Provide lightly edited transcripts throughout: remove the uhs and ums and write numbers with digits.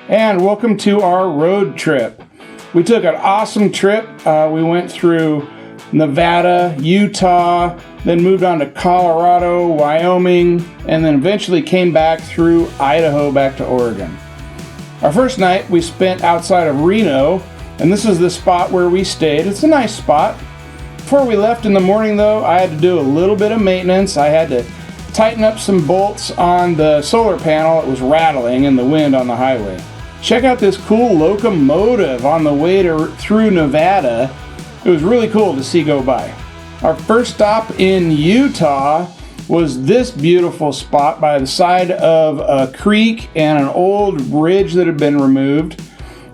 And welcome to our road trip. We took an awesome trip. We went through Nevada, Utah, then moved on to Colorado, Wyoming, and then eventually came back through Idaho back to Oregon. Our first night we spent outside of Reno, and this is the spot where we stayed. It's a nice spot. Before we left in the morning though, I had to do a little bit of maintenance. I had to tighten up some bolts on the solar panel. It was rattling in the wind on the highway. Check out this cool locomotive on the way through Nevada. It was really cool to see go by. Our first stop in Utah was this beautiful spot by the side of a creek and an old bridge that had been removed.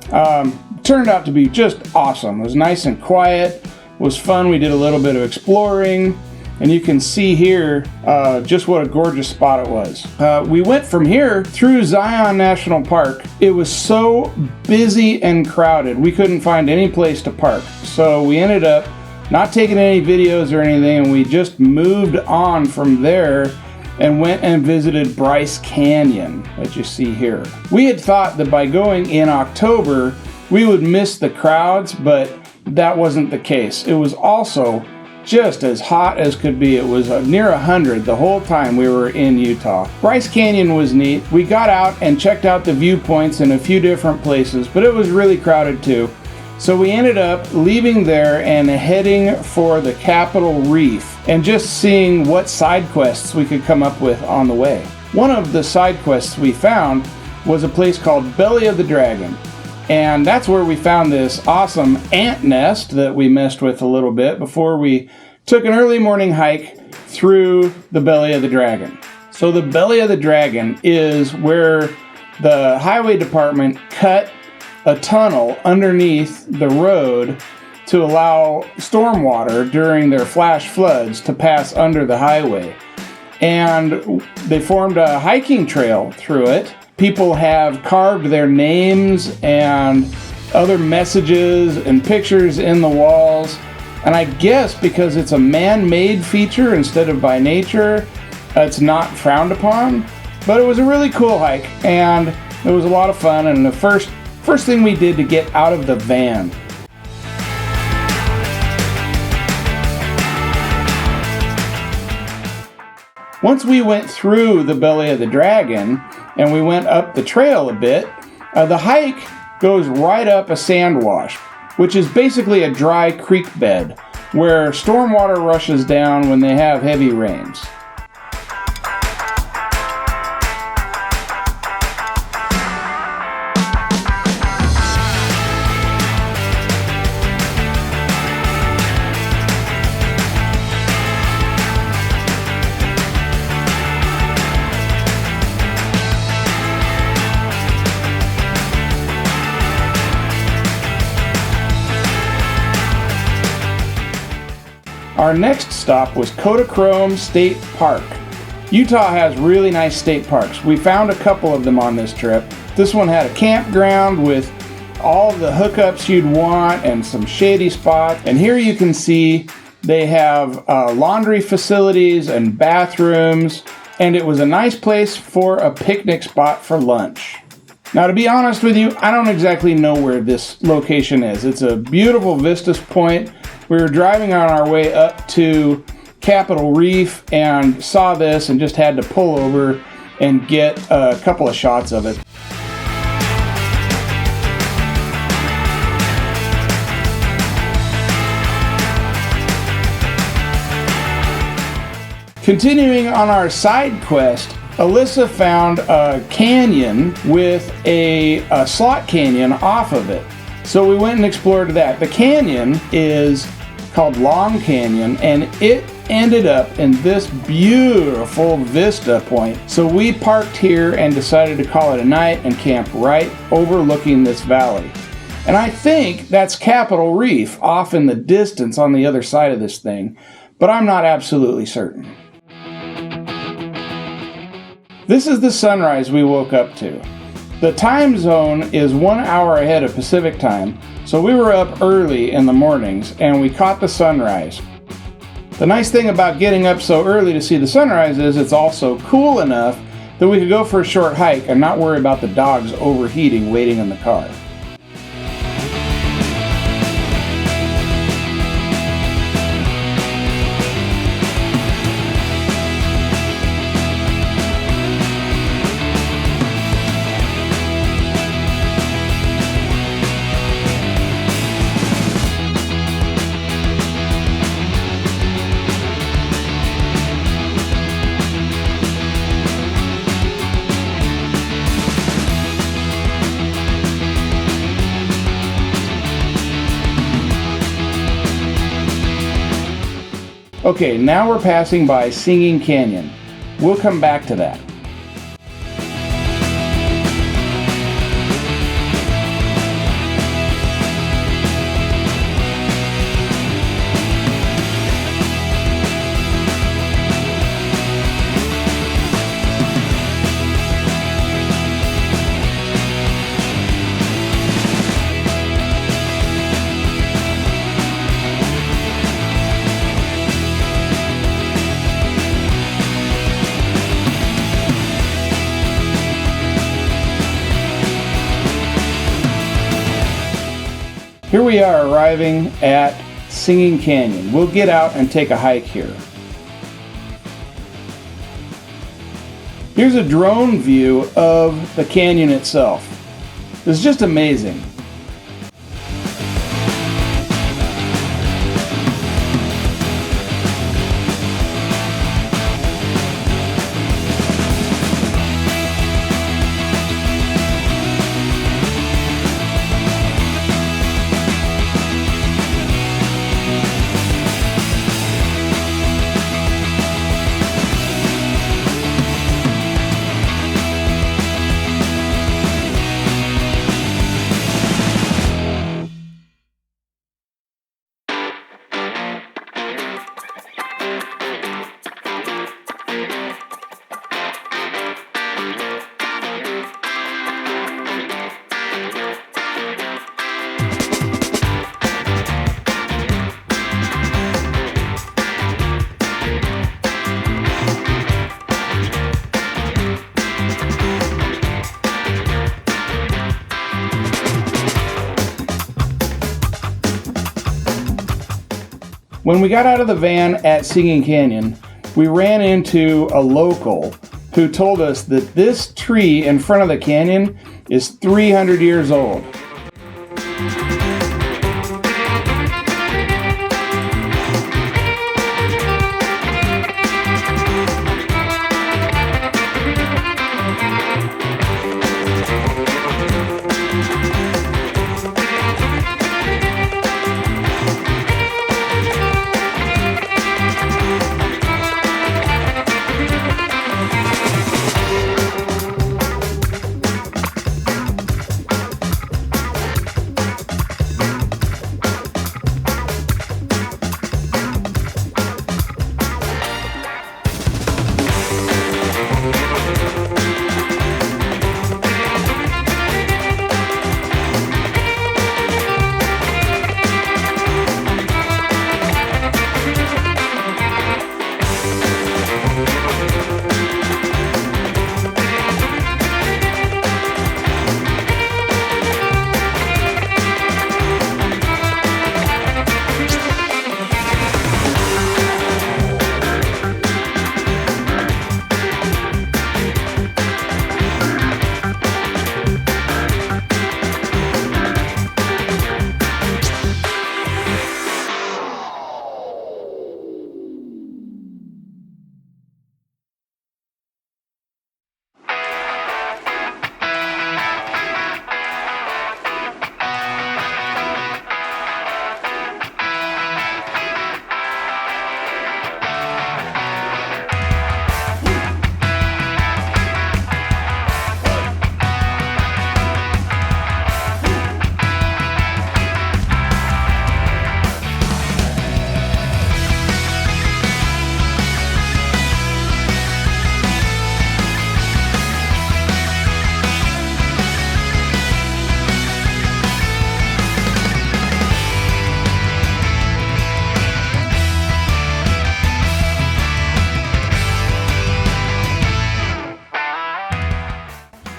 Turned out to be just awesome. It was nice and quiet. It was fun. We did a little bit of exploring. And you can see here just what a gorgeous spot it was. We went from here through Zion National Park. It was so busy and crowded, we couldn't find any place to park. So we ended up not taking any videos or anything, and we just moved on from there and went and visited Bryce Canyon that you see here. We had thought that by going in October, we would miss the crowds, but that wasn't the case. It was also just as hot as could be. It was near 100 the whole time we were in Utah. Bryce Canyon was neat. We got out and checked out the viewpoints in a few different places, but it was really crowded too. So we ended up leaving there and heading for the capital Reef and just seeing what side quests we could come up with on the way. One of the side quests we found was a place called Belly of the Dragon. And that's where we found this awesome ant nest that we messed with a little bit before we took an early morning hike through the Belly of the Dragon. So the Belly of the Dragon is where the highway department cut a tunnel underneath the road to allow stormwater during their flash floods to pass under the highway. And they formed a hiking trail through it. People have carved their names and other messages and pictures in the walls. And I guess because it's a man-made feature instead of by nature, it's not frowned upon. But it was a really cool hike, and it was a lot of fun. And the first thing we did to get out of the van. Once we went through the Belly of the Dragon and we went up the trail a bit, the hike goes right up a sand wash, which is basically a dry creek bed where stormwater rushes down when they have heavy rains. Our next stop was Kodachrome State Park. Utah has really nice state parks. We found a couple of them on this trip. This one had a campground with all the hookups you'd want and some shady spots. And here you can see they have laundry facilities and bathrooms, and it was a nice place for a picnic spot for lunch. Now, to be honest with you, I don't exactly know where this location is. It's a beautiful vista point. We were driving on our way up to Capitol Reef and saw this and just had to pull over and get a couple of shots of it. Continuing on our side quest, Alyssa found a canyon with a slot canyon off of it. So we went and explored that. The canyon is called Long Canyon, and it ended up in this beautiful vista point. So we parked here and decided to call it a night and camp right overlooking this valley. And I think that's Capitol Reef off in the distance on the other side of this thing, but I'm not absolutely certain. This is the sunrise we woke up to. The time zone is 1 hour ahead of Pacific time, so we were up early in the mornings and we caught the sunrise. The nice thing about getting up so early to see the sunrise is it's also cool enough that we could go for a short hike and not worry about the dogs overheating waiting in the car. Okay, now we're passing by Singing Canyon. We'll come back to that. Here we are arriving at Singing Canyon. We'll get out and take a hike here. Here's a drone view of the canyon itself. It's just amazing. When we got out of the van at Singing Canyon, we ran into a local who told us that this tree in front of the canyon is 300 years old.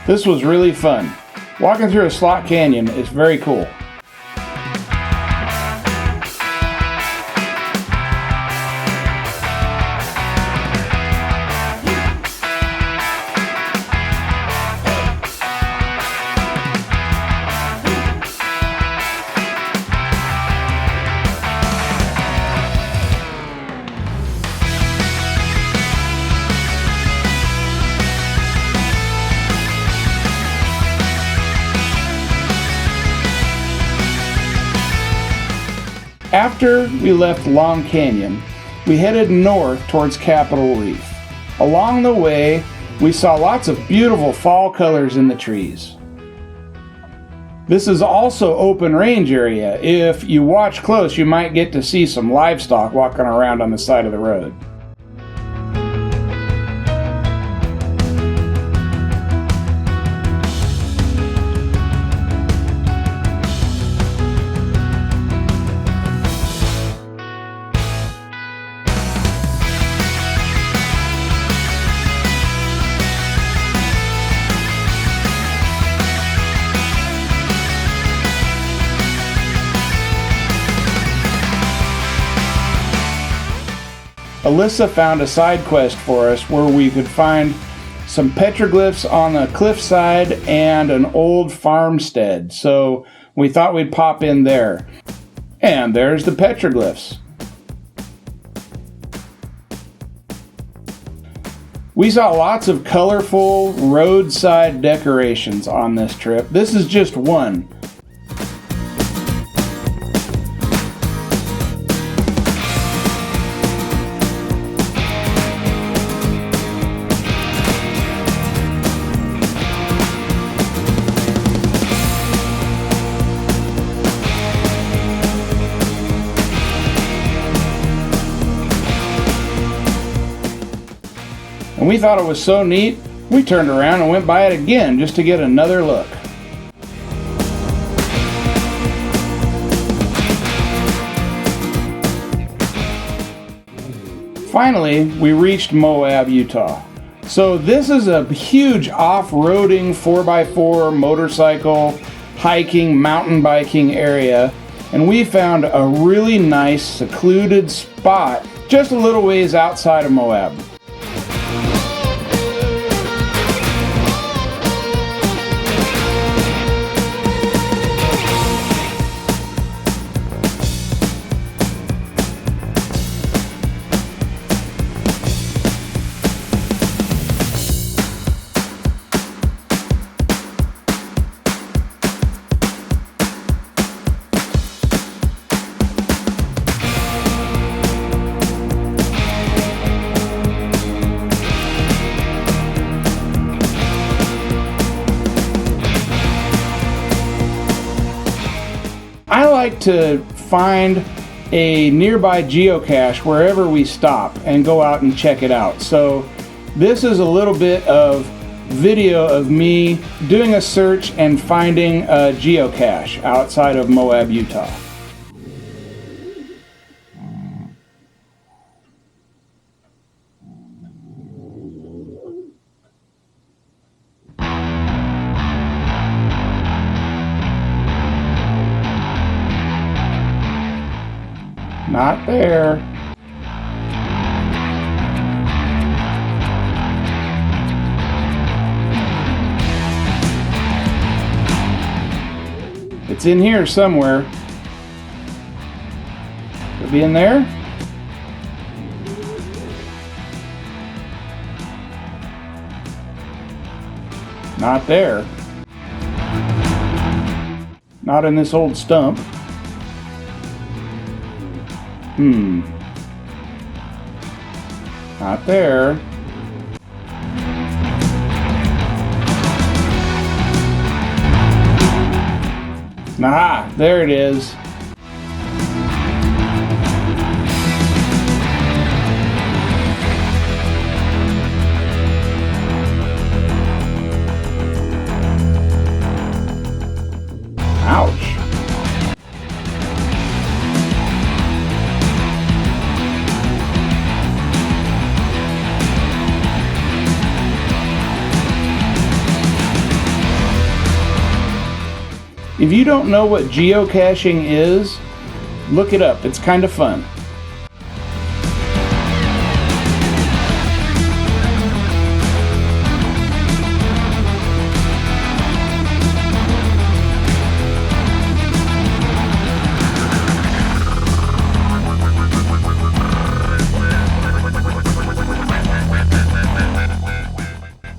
This was really fun. Walking through a slot canyon is very cool. After we left Long Canyon, we headed north towards Capitol Reef. Along the way, we saw lots of beautiful fall colors in the trees. This is also open range area. If you watch close, you might get to see some livestock walking around on the side of the road. Alyssa found a side quest for us where we could find some petroglyphs on the cliffside and an old farmstead. So we thought we'd pop in there. And there's the petroglyphs. We saw lots of colorful roadside decorations on this trip. This is just one. And we thought it was so neat, we turned around and went by it again just to get another look. Finally, we reached Moab, Utah. So this is a huge off-roading 4x4 motorcycle, hiking, mountain biking area. And we found a really nice secluded spot just a little ways outside of Moab. I like to find a nearby geocache wherever we stop and go out and check it out. So this is a little bit of video of me doing a search and finding a geocache outside of Moab, Utah. Not there. It's in here somewhere. Could it be in there? Not there. Not in this old stump. Not there. Aha, there it is. Ouch. If you don't know what geocaching is, look it up. It's kind of fun.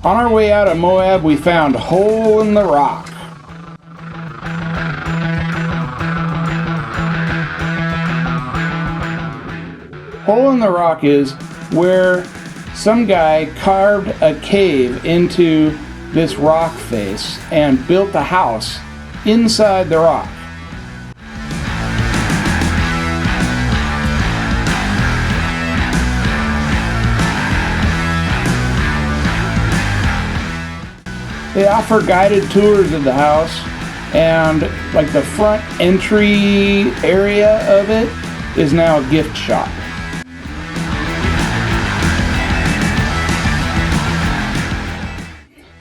On our way out of Moab, we found Hole in the Rock. Hole in the Rock is where some guy carved a cave into this rock face and built a house inside the rock. They offer guided tours of the house, and like the front entry area of it is now a gift shop.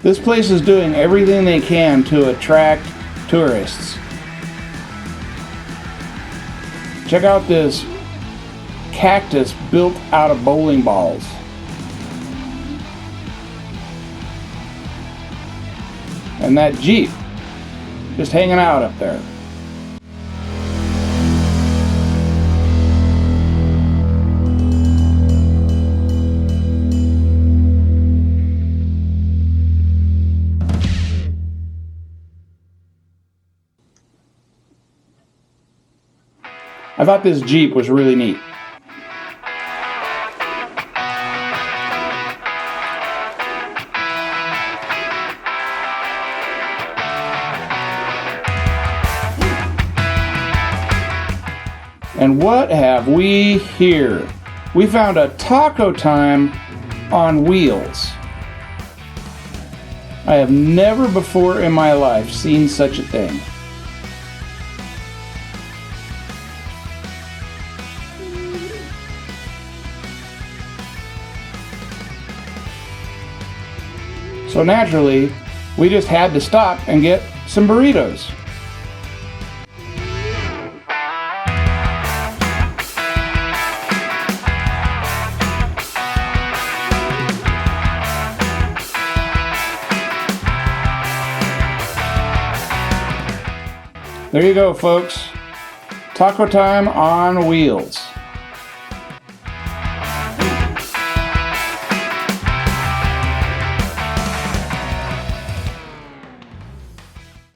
This place is doing everything they can to attract tourists. Check out this cactus built out of bowling balls. And that Jeep just hanging out up there. I thought this Jeep was really neat. And what have we here? We found a taco time on wheels. I have never before in my life seen such a thing. So naturally, we just had to stop and get some burritos. There you go, folks. Taco time on wheels.